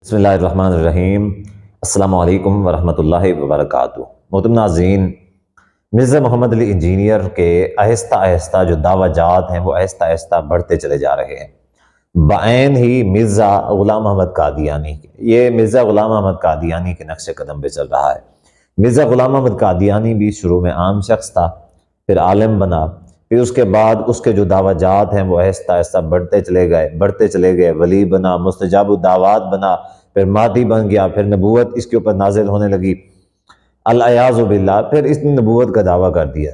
بسم اللہ الرحمن الرحیم۔ السلام علیکم ورحمۃ اللہ وبرکاتہ۔ محترم ناظرین، مرزا محمد علی انجینئر کے آہستہ آہستہ جو دعویٰ جات ہیں وہ آہستہ آہستہ بڑھتے چلے جا رہے ہیں، بعین ہی مرزا غلام احمد قادیانی۔ یہ مرزا غلام احمد قادیانی کے نقش قدم پہ چل رہا ہے۔ مرزا غلام احمد قادیانی بھی شروع میں عام شخص تھا، پھر عالم بنا، پھر اس کے بعد اس کے جو دعویٰ جات ہیں وہ آہستہ آہستہ بڑھتے چلے گئے، ولی بنا، مستجاب الدعوات بنا، پھر مہدی بن گیا، پھر نبوت اس کے اوپر نازل ہونے لگی، العیاذ باللہ، پھر اس نے نبوت کا دعویٰ کر دیا۔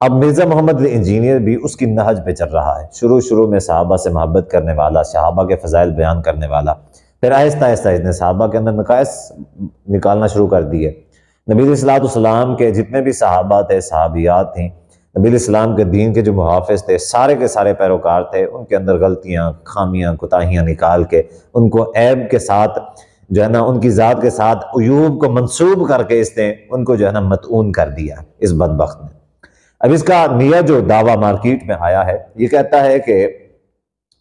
اب مرزا محمد علی انجینئر بھی اس کی نہج پہ چل رہا ہے، شروع میں صحابہ سے محبت کرنے والا، صحابہ کے فضائل بیان کرنے والا، پھر آہستہ آہستہ اس نے صحابہ کے اندر نقائص نکالنا شروع کر دیے۔ نبی علیہ الصلوۃ والسلام کے جتنے بھی صحابہ تھے، صحابیات تھیں، نبی علیہ السلام کے دین کے جو محافظ تھے، سارے کے سارے پیروکار تھے، ان کے اندر غلطیاں، خامیاں، کوتاہیاں نکال کے ان کو عیب کے ساتھ جو ہے نا، ان کی ذات کے ساتھ عیوب کو منسوب کر کے اس نے ان کو جو ہے نا مطعون کر دیا اس بدبخت نے۔ اب اس کا نیا جو دعویٰ مارکیٹ میں آیا ہے، یہ کہتا ہے کہ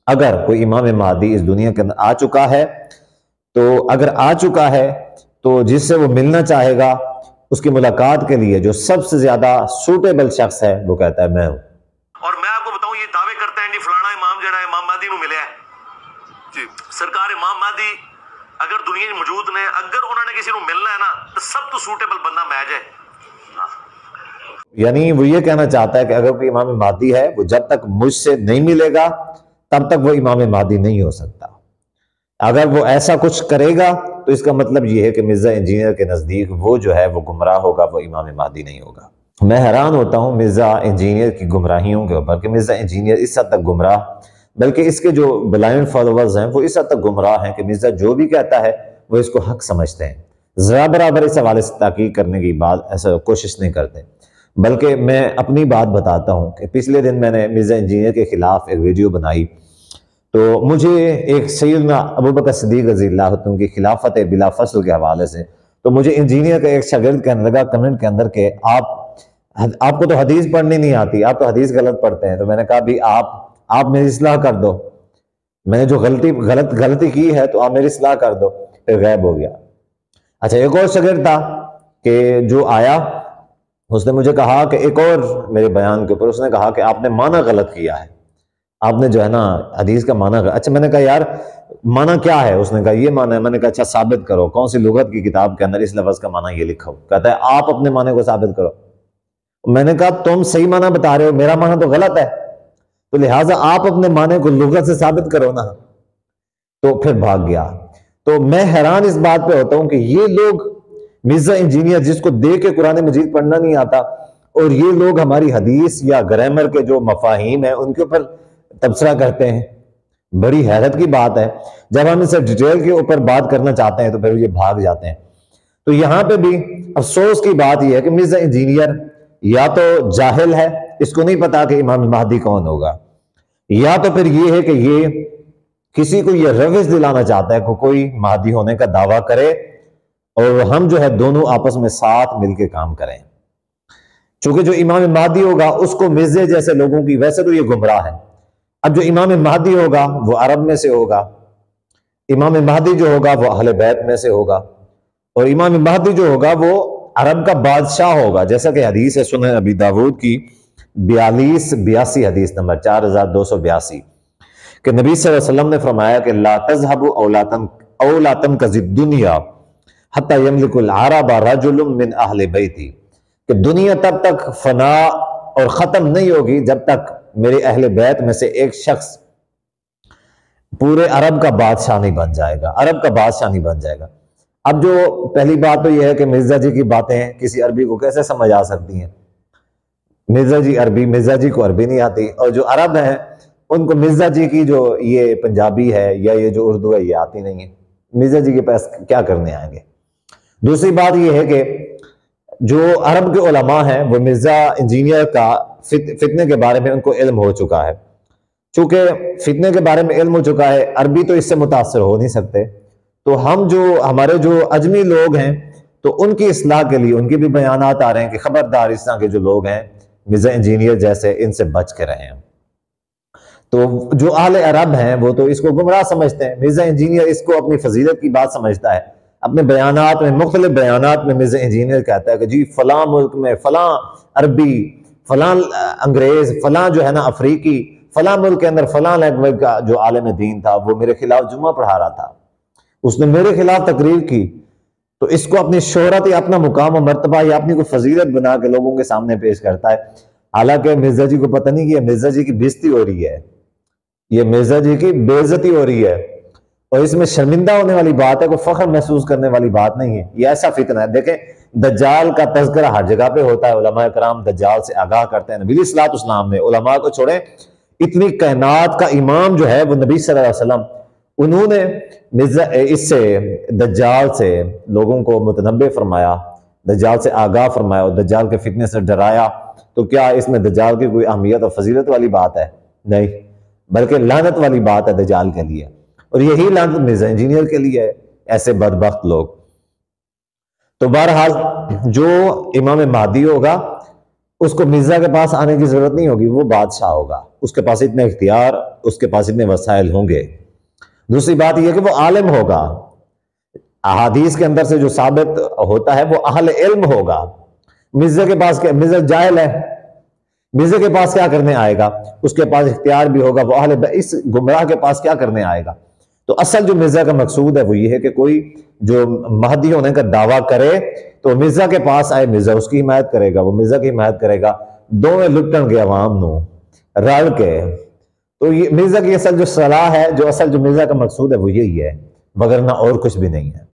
اگر کوئی امام مہدی اس دنیا کے اندر آ چکا ہے تو جس سے وہ ملنا چاہے گا، اس کی ملاقات کے لیے جو سب سے زیادہ سوٹیبل شخص ہے وہ کہتا ہے میں ہوں۔ اور میں آپ کو بتاؤں، یہ دعوے کرتے ہیں جی فلانا امام جڑا ہے امام مہدی نو ملیا ہے جی، سرکار امام مہدی اگر دنیا میں موجود نے، اگر انہوں نے کسی نو ملنا ہے نا تو سب تو سوٹیبل بندہ میں جائے۔ یعنی وہ یہ کہنا چاہتا ہے کہ اگر کوئی امام مہدی ہے، وہ جب تک مجھ سے نہیں ملے گا تب تک وہ امام مہدی نہیں ہو سکتا۔ اگر وہ ایسا کچھ کرے گا تو اس کا مطلب یہ ہے کہ مرزا انجینئر کے نزدیک وہ جو ہے وہ گمراہ ہوگا، وہ امام مہدی نہیں ہوگا۔ میں حیران ہوتا ہوں مرزا انجینئر کی گمراہیوں کے اوپر کہ مرزا انجینئر اس حد تک گمراہ، بلکہ اس کے جو بلائنڈ فالوورز ہیں وہ اس حد تک گمراہ ہیں کہ مرزا جو بھی کہتا ہے وہ اس کو حق سمجھتے ہیں، ذرا برابر اس حوالے سے تحقیق کرنے کی بات ایسا کوشش نہیں کرتے۔ بلکہ میں اپنی بات بتاتا ہوں کہ پچھلے دن میں نے مرزا انجینئر کے خلاف ایک ویڈیو بنائی، تو مجھے ایک سیدنا ابوبکر صدیق رضی اللہ عنہ کی خلافت بلا فصل کے حوالے سے تو مجھے انجینئر کا ایک شاگرد کہنے لگا کمنٹ کے اندر کہ آپ کو تو حدیث پڑھنی نہیں آتی، آپ تو حدیث غلط پڑھتے ہیں۔ تو میں نے کہا بھی آپ میری اصلاح کر دو، میں نے جو غلطی کی ہے تو آپ میری اصلاح کر دو، پھر غائب ہو گیا۔ اچھا، ایک اور شاگرد تھا کہ جو آیا، اس نے مجھے کہا کہ ایک اور میرے بیان کے اوپر اس نے کہا کہ آپ نے معنی غلط کیا ہے، آپ نے جو ہے نا حدیث کا معنی غلط۔ اچھا، میں نے کہا یار معنی کیا ہے؟ اس نے کہا یہ معنی ہے۔ میں نے کہا اچھا ثابت کرو، کون سی لغت کی کتاب کے اندر اس لفظ کا معنی یہ لکھا ہو؟ کہتا ہے آپ اپنے معنی کو ثابت کرو۔ میں نے کہا تم صحیح معنی بتا رہے ہو، میرا معنی تو غلط ہے، تو لہٰذا آپ اپنے معنی کو لغت سے ثابت کرو نا۔ تو پھر بھاگ گیا۔ تو میں حیران اس بات پہ ہوتا ہوں کہ یہ لوگ مرزا انجینئر جس کو دیکھ کے قرآن مجید پڑھنا نہیں آتا، اور یہ لوگ ہماری حدیث یا گرامر کے جو مفاہیم ہیں ان کے اوپر تبصرہ کرتے ہیں۔ بڑی حیرت کی بات ہے، جب ہم اسے ڈیٹیل کے اوپر بات کرنا چاہتے ہیں تو پھر یہ بھاگ جاتے ہیں۔ تو یہاں پہ بھی افسوس کی بات یہ ہے کہ مرزا انجینئر یا تو جاہل ہے، اس کو نہیں پتا کہ امام مہدی کون ہوگا، یا تو پھر یہ ہے کہ یہ کسی کو یہ روش دلانا چاہتا ہے کہ کوئی مہدی ہونے کا دعویٰ کرے اور ہم جو ہے دونوں آپس میں ساتھ مل کے کام کریں۔ چونکہ جو امام مہدی ہوگا اس کو مرزے جیسے لوگوں کی، ویسے تو یہ گمراہ ہے، اب جو امام مہدی ہوگا وہ عرب میں سے ہوگا، امام مہدی جو ہوگا وہ اہل بیت میں سے ہوگا، اور امام مہدی جو ہوگا وہ عرب کا بادشاہ ہوگا، جیسا کہ حدیث ہے سنن ابی داود کی 4282 حدیث نمبر 4282 کہ نبی صلی اللہ علیہ وسلم نے فرمایا کہ لا تذهبوا او لا تنقضي الدنيا حتى يملك العرب رجل من اہل بیتی، کہ دنیا تب تک فنا اور ختم نہیں ہوگی جب تک میرے اہل بیت میں سے ایک شخص پورے عرب کا بادشاہ نہیں بن جائے گا، عرب کا بادشاہ نہیں بن جائے گا۔ اب جو پہلی بات تو یہ ہے کہ مرزا جی کی باتیں کسی عربی کو کیسے سمجھ آ سکتی ہیں؟ مرزا جی کو عربی نہیں آتی، اور جو عرب ہیں ان کو مرزا جی کی جو یہ پنجابی ہے یا یہ جو اردو ہے یہ آتی نہیں ہے، مرزا جی کے پاس کیا کرنے آئیں گے؟ دوسری بات یہ ہے کہ جو عرب کے علماء ہیں وہ مرزا انجینئر کا فتنے کے بارے میں ان کو علم ہو چکا ہے۔ چونکہ فتنے کے بارے میں علم ہو چکا ہے، عربی تو اس سے متاثر ہو نہیں سکتے، تو ہمارے جو اجمی لوگ ہیں تو ان کی اصلاح کے لیے ان کے بھی بیانات آ رہے ہیں کہ خبردار اس طرح کے جو لوگ ہیں مرزا انجینئر جیسے، ان سے بچ کے رہیں۔ تو جو اہل عرب ہیں وہ تو اس کو گمراہ سمجھتے ہیں. مرزا انجینئر اس کو اپنی فضیلت کی بات سمجھتا ہے. اپنے بیانات میں، مختلف بیانات میں مرزا انجینئر کہتا ہے کہ جی فلاں ملک میں فلاں عربی، فلاں انگریز، فلاں جو ہے نا افریقی، فلاں ملک کے اندر فلاں لینگویج کا جو عالم دین تھا وہ میرے خلاف جمعہ پڑھا رہا تھا، اس نے میرے خلاف تقریر کی. تو اس کو اپنی شہرت یا اپنا مقام و مرتبہ یا اپنی کوئی فضیلت بنا کے لوگوں کے سامنے پیش کرتا ہے. حالانکہ مرزا جی کو پتہ نہیں کہ یہ مرزا جی کی بےزتی ہو رہی ہے، یہ مرزا جی کی بے عزتی ہو رہی ہے، اور اس میں شرمندہ ہونے والی بات ہے، کوئی فخر محسوس کرنے والی بات نہیں ہے. یہ ایسا فتنہ ہے. دیکھیں دجال کا تذکرہ ہر جگہ پہ ہوتا ہے، علماء کرام دجال سے آگاہ کرتے ہیں. نبی علیہ الصلوۃ والسلام نے، علماء کو چھوڑیں، اتنی کائنات کا امام جو ہے وہ نبی صلی اللہ علیہ وسلم، انہوں نے اس سے دجال سے لوگوں کو متنبہ فرمایا، دجال سے آگاہ فرمایا اور دجال کے فتنے سے ڈرایا. تو کیا اس میں دجال کی کوئی اہمیت اور فضیلت والی بات ہے؟ نہیں، بلکہ لعنت والی بات ہے دجال کے لیے. اور یہی لعنت مرزا انجینئر کے لیے ہے، ایسے بدبخت لوگ. تو بہرحال جو امام مہدی ہوگا اس کو مرزا کے پاس آنے کی ضرورت نہیں ہوگی، وہ بادشاہ ہوگا، اس کے پاس اتنے اختیار، اس کے پاس اتنے وسائل ہوں گے. دوسری بات یہ کہ وہ عالم ہوگا، احادیث کے اندر سے جو ثابت ہوتا ہے وہ اہل علم ہوگا. مرزا کے پاس کیا؟ مرزا جاہل ہے، مرزا کے پاس کیا کرنے آئے گا؟ اس کے پاس اختیار بھی ہوگا، وہ اہل اس گمراہ کے پاس کیا کرنے آئے گا؟ تو اصل جو مرزا کا مقصود ہے وہ یہ ہے کہ کوئی جو مہدی ہونے کا دعویٰ کرے تو مرزا کے پاس آئے، مرزا اس کی حمایت کرے گا، وہ مرزا کی حمایت کرے گا، دونوں لٹن گے عوام نو رل کے. تو یہ مرزا کی اصل جو صلاح ہے، جو اصل جو مرزا کا مقصود ہے وہ یہی ہے، وگرنہ اور کچھ بھی نہیں ہے.